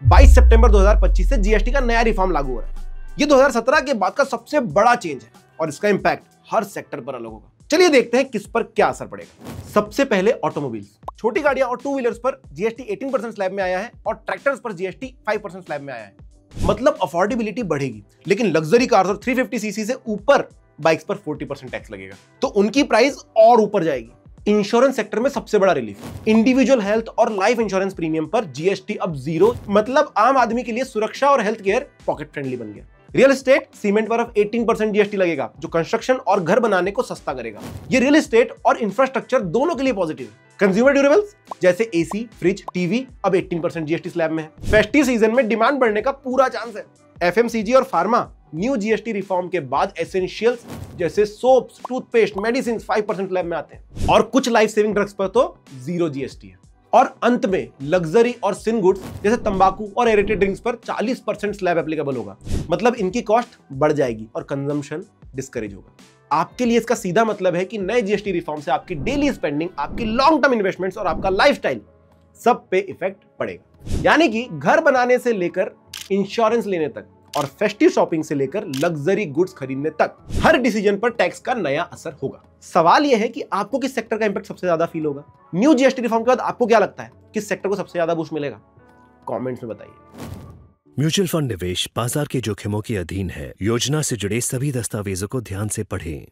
22 सितंबर 2025 से जीएसटी का नया रिफॉर्म लागू हो रहा है। ये 2017 के बाद का सबसे बड़ा चेंज है और इसका इंपैक्ट हर सेक्टर पर अलग होगा। चलिए देखते हैं किस पर क्या असर पड़ेगा। सबसे पहले ऑटोमोबाइल्स, छोटी गाड़ियां और टू व्हीलर्स पर जीएसटी 18% स्लैब में आया है और ट्रैक्टर्स पर जीएसटी 5% स्लैब में आया है। मतलब अफोर्डेबिलिटी बढ़ेगी, लेकिन लग्जरी कार्स और 350 सीसी से ऊपर बाइक्स पर 40% टैक्स लगेगा, तो उनकी प्राइस और ऊपर जाएगी। इंश्योरेंस सेक्टर में सबसे बड़ा रिलीफ, इंडिविजुअल हेल्थ और लाइफ इंश्योरेंस प्रीमियम पर जीएसटी अब 0, मतलब आम आदमी के लिए सुरक्षा और हेल्थ केयर पॉकेट फ्रेंडली बन गया। रियल एस्टेट, सीमेंट पर अब 18% जीएसटी लगेगा, जो कंस्ट्रक्शन और घर बनाने को सस्ता करेगा। ये रियल एस्टेट और इंफ्रास्ट्रक्चर दोनों के लिए पॉजिटिव है। कंज्यूमर ड्यूरेबल्स जैसे एसी, फ्रिज, टीवी अब 18% जीएसटी स्लैब में है। फेस्टिव सीजन में डिमांड बढ़ने का पूरा चांस है। एफएमसीजी और फार्मा, न्यू जीएसटी रिफॉर्म के बाद एसेंशियल्स जैसे सोप्स, टूथपेस्ट, मेडिसिन 5% स्लैब में आते हैं और कुछ लाइफ सेविंग ड्रग्स पर तो 0 जीएसटी है। और अंत में लग्जरी और सिन गुड्स जैसे तंबाकू और एरेटेड ड्रिंक्स पर 40% स्लैब एप्लीकेबल होगा, मतलब इनकी कॉस्ट बढ़ जाएगी और कंजम्पशन डिस्करेज होगा। आपके लिए इसका सीधा मतलब है कि नए जीएसटी रिफॉर्म से आपकी डेली स्पेंडिंग, आपकी लॉन्ग टर्म इन्वेस्टमेंट्स और आपका लाइफस्टाइल सब पे इफेक्ट पड़ेगा। यानी कि घर बनाने से लेकर इंश्योरेंस लेने तक और फेस्टिव शॉपिंग से लेकर लग्जरी गुड्स खरीदने तक हर डिसीजन पर टैक्स का नया असर होगा। सवाल यह है कि आपको किस सेक्टर का इंपैक्ट सबसे ज्यादा फील होगा। न्यू जीएसटी रिफॉर्म के बाद आपको क्या लगता है, किस सेक्टर को सबसे ज्यादा बूस्ट मिलेगा? कमेंट्स में बताइए। म्यूचुअल फंड निवेश बाजार के जोखिमों के अधीन है। योजना से जुड़े सभी दस्तावेजों को ध्यान से पढ़ें।